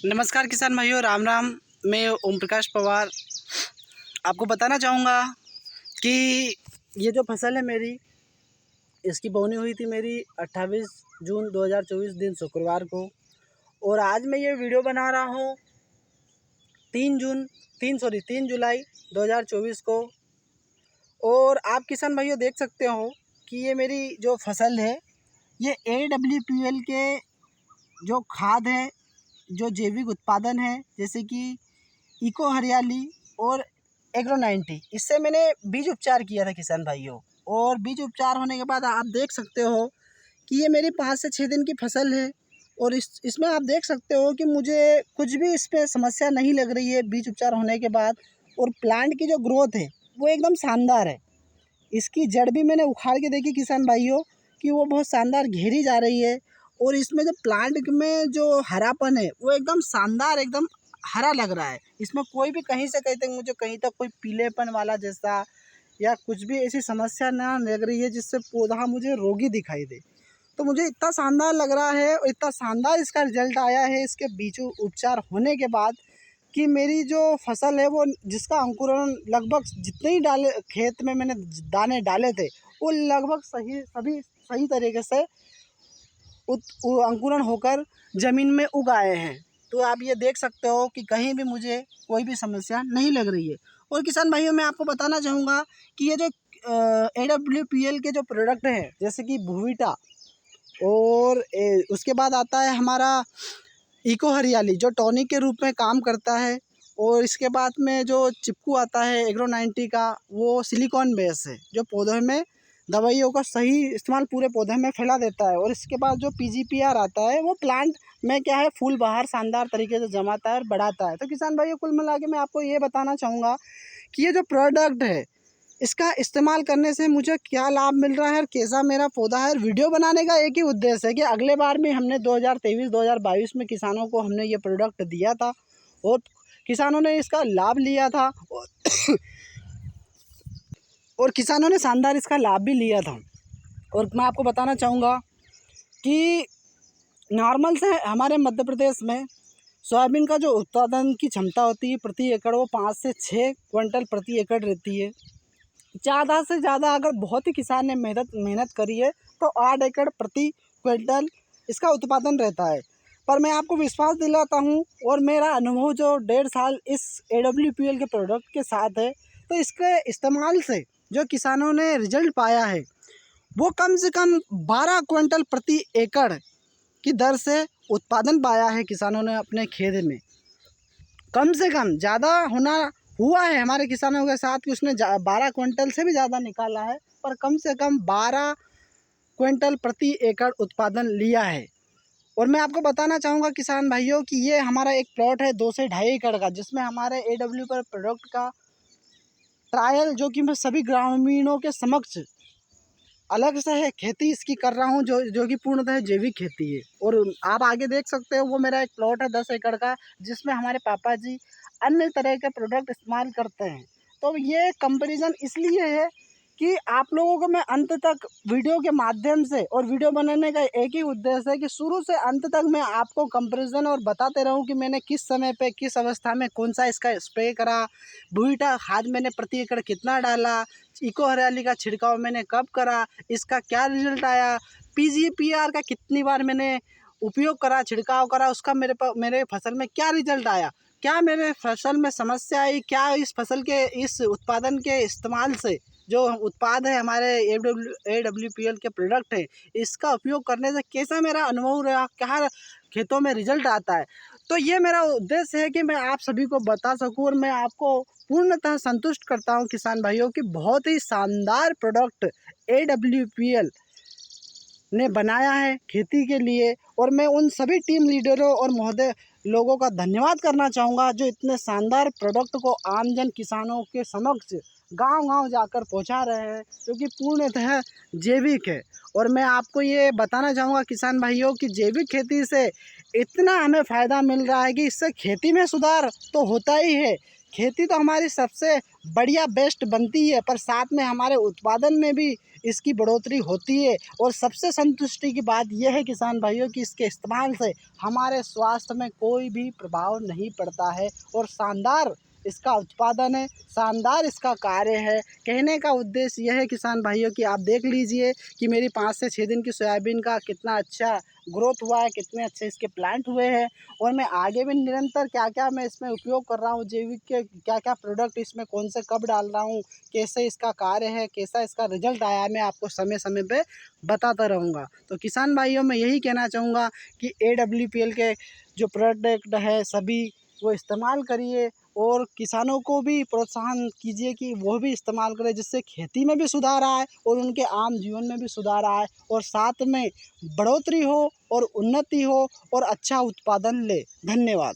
नमस्कार किसान भाइयों, राम राम। मैं ओम प्रकाश पवार आपको बताना चाहूँगा कि ये जो फसल है मेरी, इसकी बोनी हुई थी मेरी 28 जून 2024 दिन शुक्रवार को। और आज मैं ये वीडियो बना रहा हूँ 3 जुलाई 2024 को। और आप किसान भाइयों देख सकते हो कि ये मेरी जो फसल है, ये AWPL के जो खाद है, जो जैविक उत्पादन है, जैसे कि इको हरियाली और एग्रो 90, इससे मैंने बीज उपचार किया था किसान भाइयों। और बीज उपचार होने के बाद आप देख सकते हो कि ये मेरी 5 से 6 दिन की फसल है। और इसमें आप देख सकते हो कि मुझे कुछ भी इस पर समस्या नहीं लग रही है बीज उपचार होने के बाद। और प्लांट की जो ग्रोथ है वो एकदम शानदार है। इसकी जड़ भी मैंने उखाड़ के देखी किसान भाइयों कि वो बहुत शानदार घेरी जा रही है। और इसमें जो प्लांट में जो हरापन है वो एकदम शानदार, एकदम हरा लग रहा है। इसमें कोई भी कहीं से कहीं तक मुझे कहीं तक कोई पीलेपन वाला जैसा या कुछ भी ऐसी समस्या ना लग रही है जिससे पौधा मुझे रोगी दिखाई दे। तो मुझे इतना शानदार लग रहा है और इतना शानदार इसका रिजल्ट आया है इसके बीज उपचार होने के बाद कि मेरी जो फसल है वो, जिसका अंकुरण लगभग जितने ही डाले खेत में मैंने दाने डाले थे, वो लगभग सभी सही तरीके से अंकुरण होकर ज़मीन में उग आए हैं। तो आप ये देख सकते हो कि कहीं भी मुझे कोई भी समस्या नहीं लग रही है। और किसान भाइयों, मैं आपको बताना चाहूँगा कि ये जो AWPL के जो प्रोडक्ट हैं, जैसे कि भूविटा, और उसके बाद आता है हमारा इको हरियाली जो टॉनिक के रूप में काम करता है। और इसके बाद में जो चिपकू आता है एग्रो 90 का, वो सिलिकॉन बेस है जो पौधे में दवाइयों का सही इस्तेमाल पूरे पौधे में फैला देता है। और इसके बाद जो PGPR आता है वो प्लांट में क्या है, फूल बाहर शानदार तरीके से जमाता है और बढ़ाता है। तो किसान भाइयों, कुल मिला के मैं आपको ये बताना चाहूँगा कि ये जो प्रोडक्ट है, इसका इस्तेमाल करने से मुझे क्या लाभ मिल रहा है और कैसा मेरा पौधा है। वीडियो बनाने का एक ही उद्देश्य है कि अगले बार में हमने 2023-2022 में किसानों को हमने ये प्रोडक्ट दिया था और किसानों ने इसका लाभ लिया था और किसानों ने शानदार इसका लाभ भी लिया था। और मैं आपको बताना चाहूँगा कि नॉर्मल से हमारे मध्य प्रदेश में सोयाबीन का जो उत्पादन की क्षमता होती है प्रति एकड़, वो 5 से 6 क्विंटल प्रति एकड़ रहती है। ज़्यादा से ज़्यादा अगर बहुत ही किसान ने मेहनत करी है तो 8 एकड़ प्रति क्विंटल इसका उत्पादन रहता है। पर मैं आपको विश्वास दिलाता हूँ और मेरा अनुभव जो 1.5 साल इस AWPL के प्रोडक्ट के साथ है, तो इसके इस्तेमाल से जो किसानों ने रिजल्ट पाया है वो कम से कम 12 क्विंटल प्रति एकड़ की दर से उत्पादन पाया है किसानों ने अपने खेत में। कम से कम ज़्यादा होना हुआ है हमारे किसानों के साथ कि उसने 12 क्विंटल से भी ज़्यादा निकाला है, पर कम से कम 12 क्विंटल प्रति एकड़ उत्पादन लिया है। और मैं आपको बताना चाहूँगा किसान भाइयों कि ये हमारा एक प्लॉट है 2 से ढाई एकड़ का, जिसमें हमारे AWPL प्रोडक्ट का ट्रायल, जो कि मैं सभी ग्रामीणों के समक्ष अलग से है खेती इसकी कर रहा हूँ, जो कि पूर्णतः जैविक खेती है। और आप आगे देख सकते हो वो मेरा एक प्लॉट है 10 एकड़ का, जिसमें हमारे पापा जी अन्य तरह के प्रोडक्ट इस्तेमाल करते हैं। तो ये कंपैरिजन इसलिए है कि आप लोगों को मैं अंत तक वीडियो के माध्यम से, और वीडियो बनाने का एक ही उद्देश्य है कि शुरू से अंत तक मैं आपको कंपैरिजन और बताते रहूं कि मैंने किस समय पे किस अवस्था में कौन सा इसका स्प्रे करा, भूटा खाद मैंने प्रति एकड़ कितना डाला, इको हरियाली का छिड़काव मैंने कब करा, इसका क्या रिजल्ट आया, PGPR का कितनी बार मैंने उपयोग करा, छिड़काव करा, उसका मेरे फसल में क्या रिजल्ट आया, क्या मेरे फसल में समस्या आई, क्या इस फसल के इस उत्पादन के इस्तेमाल से जो उत्पाद है हमारे AWPL के प्रोडक्ट है, इसका उपयोग करने से कैसा मेरा अनुभव रहा, क्या खेतों में रिजल्ट आता है। तो ये मेरा उद्देश्य है कि मैं आप सभी को बता सकूं और मैं आपको पूर्णतः संतुष्ट करता हूं किसान भाइयों कि बहुत ही शानदार प्रोडक्ट AWPL ने बनाया है खेती के लिए। और मैं उन सभी टीम लीडरों और महोदय लोगों का धन्यवाद करना चाहूँगा जो इतने शानदार प्रोडक्ट को आमजन किसानों के समक्ष गांव-गांव जाकर पहुंचा रहे हैं, जो कि पूर्णतः जैविक है। और मैं आपको ये बताना चाहूँगा किसान भाइयों कि जैविक खेती से इतना हमें फ़ायदा मिल रहा है कि इससे खेती में सुधार तो होता ही है, खेती तो हमारी सबसे बढ़िया बेस्ट बनती है, पर साथ में हमारे उत्पादन में भी इसकी बढ़ोतरी होती है। और सबसे संतुष्टि की बात यह है किसान भाइयों कि इसके इस्तेमाल से हमारे स्वास्थ्य में कोई भी प्रभाव नहीं पड़ता है और शानदार इसका उत्पादन है, शानदार इसका कार्य है। कहने का उद्देश्य यह है किसान भाइयों कि आप देख लीजिए कि मेरी 5 से 6 दिन की सोयाबीन का कितना अच्छा ग्रोथ हुआ है, कितने अच्छे इसके प्लांट हुए हैं। और मैं आगे भी निरंतर क्या-क्या मैं इसमें उपयोग कर रहा हूँ, जैविक के क्या-क्या प्रोडक्ट इसमें कौन से कब डाल रहा हूँ, कैसे इसका कार्य है, कैसा इसका रिजल्ट आया है, मैं आपको समय-समय पे बताता रहूँगा। तो किसान भाइयों मैं यही कहना चाहूँगा कि AWPL के जो प्रोडक्ट है सभी वो इस्तेमाल करिए और किसानों को भी प्रोत्साहन कीजिए कि वो भी इस्तेमाल करें, जिससे खेती में भी सुधार आए और उनके आम जीवन में भी सुधार आए और साथ में बढ़ोतरी हो और उन्नति हो और अच्छा उत्पादन ले। धन्यवाद।